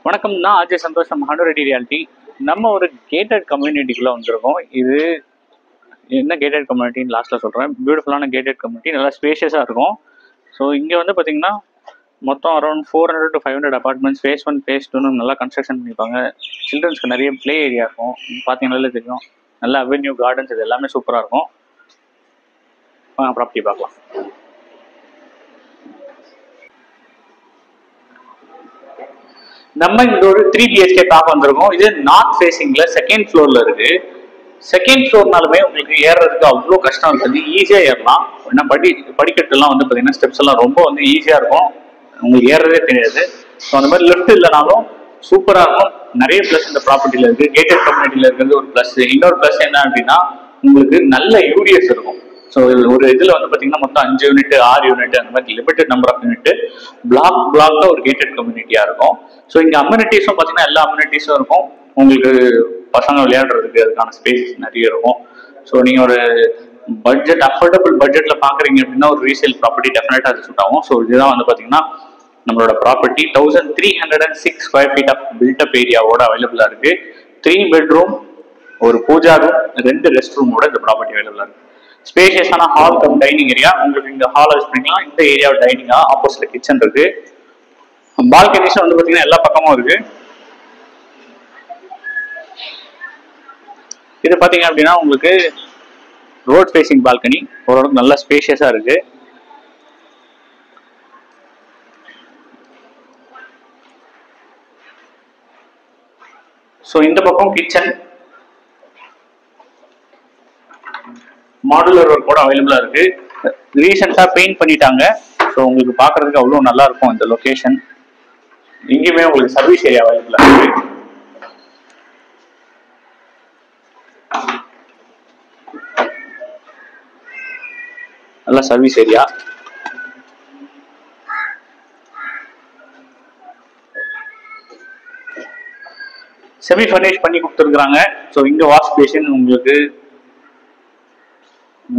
வணக்கம். நான் அஜய் சந்தோஷ். நம்ம ஹண்டர் ரெடி ரியாலிட்டி. நம்ம ஒரு கேட்டட் கம்யூனிட்டிக்குள்ளே வந்திருக்கோம். இது என்ன கேட்டட் கம்யூனிட்டின்னு லாஸ்ட்டில் சொல்கிறேன். பியூட்டிஃபுல்லான கேட்டட் கம்யூனிட்டி, நல்லா ஸ்பேஷியஸாக இருக்கும். ஸோ இங்கே வந்து பார்த்தீங்கன்னா மொத்தம் around 400 to 500 apartments, phase 1 phase 2 நல்லா கன்ஸ்ட்ரக்ஷன் பண்ணியிருப்பாங்க. சில்ட்ரன்ஸ்க்கு நிறைய ப்ளே ஏரியா இருக்கும். பார்த்தீங்கன்னாலே தெரியும், நல்ல அவென்யூ, கார்டன்ஸ், இது எல்லாமே சூப்பராக இருக்கும். ப்ராப்பர்ட்டி பார்க்கலாம். நம்ம இந்த ஒரு 3 BHK பார்க்க வந்திருக்கோம். இது நார்த் ஃபேஸிங்ல செகண்ட் ஃப்ளோர்ல இருக்கு. செகண்ட் ஃப்ளோர்னாலுமே உங்களுக்கு ஏறுறதுக்கு அவ்வளோ கஷ்டம் இருக்குது, ஈஸியாக ஏறலாம். ஏன்னா படிக்கட்டுலாம் வந்து பார்த்தீங்கன்னா ஸ்டெப்ஸ் எல்லாம் ரொம்ப வந்து ஈஸியாக இருக்கும், உங்களுக்கு ஏறதே தெரியாது. ஸோ அந்த மாதிரி லிஃப்ட் இல்லைனாலும் சூப்பராக இருக்கும். நிறைய ப்ளஸ் இந்த ப்ராப்பர்ட்டியில் இருக்குது. கேட்டட் கம்யூனிட்டியில் இருக்கிறது ஒரு ப்ளஸ். இன்னொரு ப்ளஸ் என்ன அப்படின்னா உங்களுக்கு நல்ல யூடிஎஸ் இருக்கும். ஸோ ஒரு இதில் வந்து பார்த்தீங்கன்னா மொத்தம் 5 யூனிட் 6 யூனிட் அந்த மாதிரி லிமிடெட் நம்பர் ஆஃப் யூனிட் பிளாக்ல ஒரு கேட்டட் கம்யூனிட்டியாக இருக்கும். ஸோ இங்கே அம்யூனிட்டிஸும் பார்த்தீங்கன்னா எல்லா அம்யூனிட்டிஸும் இருக்கும். உங்களுக்கு பசங்க விளையாடுறதுக்கு அதுக்கான ஸ்பேஸ் நிறைய இருக்கும். ஸோ நீங்கள் ஒரு பட்ஜெட், அஃபோர்டபுள் பட்ஜெட்டில் பார்க்குறீங்க அப்படின்னா ஒரு ரீசேல் ப்ராப்பர்ட்டி டெஃபினட்டாக அது சூட் ஆகும். ஸோ இதுதான் வந்து பார்த்தீங்கன்னா நம்மளோட property. 1306 square feet of buildup ஏரியாவோட அவைலபிளாக இருக்கு. 3 பெட்ரூம், ஒரு பூஜா ரூம், 2 ரெஸ்ட் ரூமோட இந்த ப்ராப்பர்ட்டி அவைலபிளாக இருக்கு. ஸ்பேஷியஸான ஹால் கம் டைனிங் ஏரியா. உங்களுக்கு இந்த ஹால் யூஸ் பண்ணிக்கலாம். இந்த ஏரியா டைனிங்கா, ஆப்போசிட்ல கிச்சன் இருக்கு. பால்கனிஸ் வந்து பார்த்தீங்கன்னா எல்லா பக்கமும் இருக்கு. இது பார்த்தீங்க அப்படின்னா உங்களுக்கு ரோட் ஃபேசிங் பால்கனி, ஓரளவுக்கு நல்லா ஸ்பேஷியஸா இருக்கு. ஸோ இந்த பக்கம் கிச்சன், மாடுலர் ஒர்க் கூட அவைலபிளா இருக்கு. ரீசெண்டாக பெயிண்ட் பண்ணிட்டாங்க. ஸோ உங்களுக்கு பார்க்கறதுக்கு அவ்வளோ நல்லா இருக்கும் இந்த லொகேஷன். இங்கேயுமே உங்களுக்கு சர்வீஸ் ஏரியா அவைலபிளா இருக்கு. நல்ல சர்வீஸ் ஏரியா. செமி ஃபர்னிஷ் பண்ணி கொடுத்துருக்காங்க. ஸோ இங்க வாஷ் பேஷன், உங்களுக்கு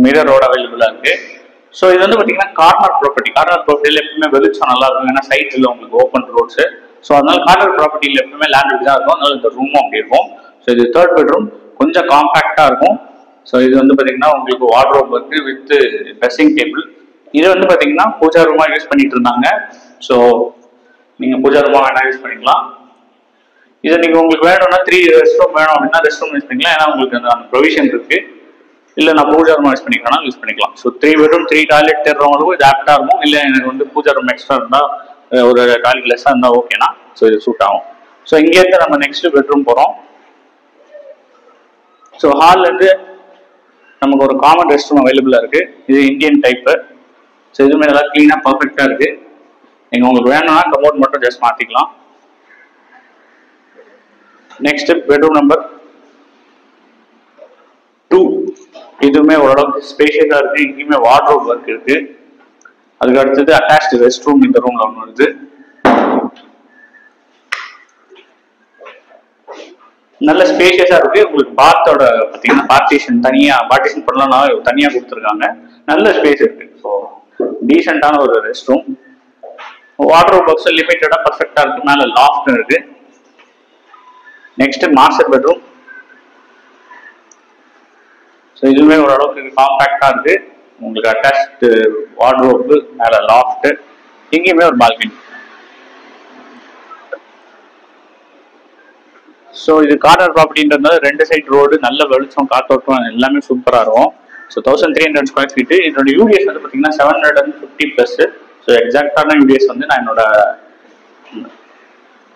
மிரரோட அவைலபிளா இருக்கு. ஸோ இது வந்து பார்த்தீங்கன்னா கார்னர் ப்ராப்பர்ட்டியில் எப்பவுமே வெளிச்சம் நல்லா இருக்கும். ஏன்னா சைட்ல உங்களுக்கு ஓப்பன் ரோட்ஸ். ஸோ அதனால கார்னர் ப்ராப்பர்ட்டியில் எப்பவுமே லேண்ட் தான் இருக்கும். அதனால இந்த ரூமும் அப்படி இருக்கும். ஸோ இது 3rd பெட்ரூம், கொஞ்சம் காம்பாக்டா இருக்கும். ஸோ இது வந்து பார்த்தீங்கன்னா உங்களுக்கு வார்ட்ரோப் இருக்கு வித் ட்ரெஸ்ஸிங் டேபிள். இது வந்து பார்த்தீங்கன்னா பூஜா ரூமா யூஸ் பண்ணிட்டு இருந்தாங்க. ஸோ நீங்க பூஜா ரூமா வேணா யூஸ் பண்ணிக்கலாம். இதை நீங்க உங்களுக்கு வேணும்னா 3 ரெஸ்ட் ரூம் வேணும் அப்படின்னா ரெஸ்ட் ரூம் யூஸ் பண்ணிக்கலாம். ஏன்னா உங்களுக்கு அந்த ப்ரொவிஷன் இருக்கு. இல்லை நான் பூஜா ரூம் யூஸ் பண்ணிக்கலாம், யூஸ் பண்ணிக்கலாம். ஸோ 3 பெட்ரூம் 3 டாய்லெட் தேடுறவங்களுக்கும் இது ஆப்டா இருக்கும். இல்லை எனக்கு வந்து பூஜா ரூம் எக்ஸ்ட்ரா இருந்தா ஒரு டாய்லெட் லெஸ்ஸா இருந்தா ஓகேனா ஸோ இது சூட் ஆகும். ஸோ இங்கேருந்து நம்ம நெக்ஸ்ட் பெட்ரூம் போறோம். ஸோ ஹால்ல இருந்து நமக்கு ஒரு காமன் ரெஸ்ட் ரூம் அவைலபிளா இருக்கு. இது இந்தியன் டைப்பு. ஸோ இதுவுமே நல்லா கிளீனா பர்ஃபெக்டா இருக்கு. நீங்க உங்களுக்கு வேணும்னா கமோட் மட்டும் ஜஸ்ட் மாத்திக்கலாம். Next bedroom number 2. இதுவுமே ஓரளவுக்கு ஸ்பேஷியஸா இருக்கு. இங்கேயுமே வார்ட்ரோப் ஒர்க் இருக்கு. அதுக்கு அடுத்தது அட்டாச்டு ரெஸ்ட் ரூம் இந்த ரூம்ல ஒன்று வருது. நல்ல ஸ்பேஷியஸா இருக்கு. உங்களுக்கு பாத்தோட பார்த்தீங்கன்னா பார்ட்டிஷன் பண்ணலாம், தனியா கொடுத்துருக்காங்க. நல்ல ஸ்பேஸ் இருக்கு. ஸோ டீசென்டான ஒரு ரெஸ்ட் ரூம். வார்ட்ரோப் ஒர்க்ஸ் லிமிட்டடா பர்ஃபெக்டா இருக்கு. மேல லாஃப்ட் இருக்கு. Next master bedroom. ஸோ இதுவுமே ஓரளவுக்கு காம்பாக்டா இருக்கு. உங்களுக்கு அட்டாச்டு வார்ட்ரோப், மேல லாஃப்ட், இங்கேயுமே ஒரு பால்கனி. ஸோ இது கார்னர் ப்ராப்பர்ட்டின்றதுனால 2 சைட் ரோடு, நல்ல வெளிச்சம், காத்தோட்டம் எல்லாமே சூப்பராக இருக்கும். So 1300 square feet. இதோட யூடிஎஸ் வந்து பார்த்தீங்கன்னா 750+. ஸோ எக்ஸாக்டான யூடிஎஸ் வந்து நான் என்னோட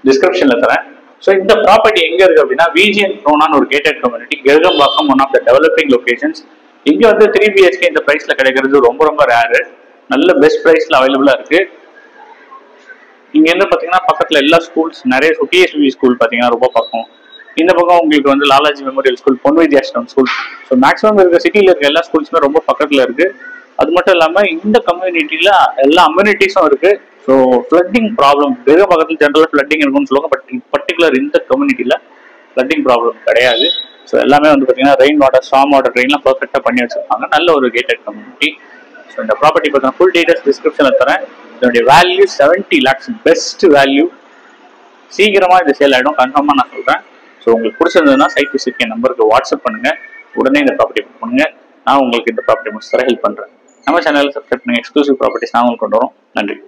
டிஸ்கிரிப்ஷன்ல தரேன். ஸோ இந்த ப்ராப்பர்ட்டி எங்க இருக்கு அப்படின்னா விஜிஎன் ப்ரோனான்னு ஒரு gated community, Kerugambakkam, one of the developing locations. இங்க வந்து 3 BHK இந்த பிரைஸ்ல கிடைக்கிறது ரொம்ப ரொம்ப ரேரு. நல்ல பெஸ்ட் பிரைஸ்ல அவைலபிளா இருக்கு. இங்க இருந்து பாத்தீங்கன்னா பக்கத்துல எல்லா ஸ்கூல்ஸ், நிறைய டிஎஸ்பி ஸ்கூல் பாத்தீங்கன்னா ரொம்ப பக்கம். இந்த பக்கம் உங்களுக்கு வந்து லாலாஜி மெமோரியல் ஸ்கூல், பொன் வித்யாஷ்டம் ஸ்கூல். ஸோ மேக்ஸிமம் இருக்க சிட்டியில இருக்க எல்லா ஸ்கூல்ஸுமே ரொம்ப பக்கத்துல இருக்கு. அது மட்டும் இல்லாம இந்த கம்யூனிட்டியில எல்லா அம்யூனிட்டிஸும் இருக்கு. ஸோ ஃப்ளட்டிங் ப்ராப்ளம் வெறும் பக்கத்தில் ஜென்ரலாக ஃப்ளட்டிங் இருக்கும்னு சொல்லுவாங்க. பட் பர்டிகுலர் இந்த கம்யூனிட்டியில் ஃப்ளட்டிங் ப்ராப்ளம் கிடையாது. ஸோ எல்லாமே வந்து பார்த்தீங்கன்னா ரெயின் வாட்டர், ஸ்டார்ம் வாட்டர் ட்ரெயின்லாம் பர்ஃபெக்டாக பண்ணி வச்சிருப்பாங்க. நல்ல ஒரு கேட்டட் கம்யூனிட்டி. ஸோ இந்த ப்ராப்பர்ட்டி பார்த்தீங்கன்னா ஃபுல் டீடைல்ஸ் டிஸ்கிரிப்ஷனில் தரேன். இதனுடைய வேல்யூ 70 lakhs, பெஸ்ட் வேல்யூ. சீக்கிரமா இது சேல் ஆகிடும், கன்ஃபார்மாக நான் சொல்கிறேன். ஸோ உங்களுக்கு பிடிச்சிருந்ததுன்னா சைட் விசிட் என் நம்பருக்கு வாட்ஸ்அப் பண்ணுங்க, உடனே இந்த ப்ராப்பர்ட்டி புக் பண்ணுங்க. நான் உங்களுக்கு இந்த ப்ராப்பர்ட்டி முடிச்சு தர ஹெல்ப் பண்ணுறேன். நம்ம சேனலில் சப்ஸ்கிரைப் பண்ணுங்க, எக்ஸ்க்ளூசிவ் ப்ராப்பர்ட்டிஸ் நான் உங்களுக்கு கொண்டு வரோம். நன்றி.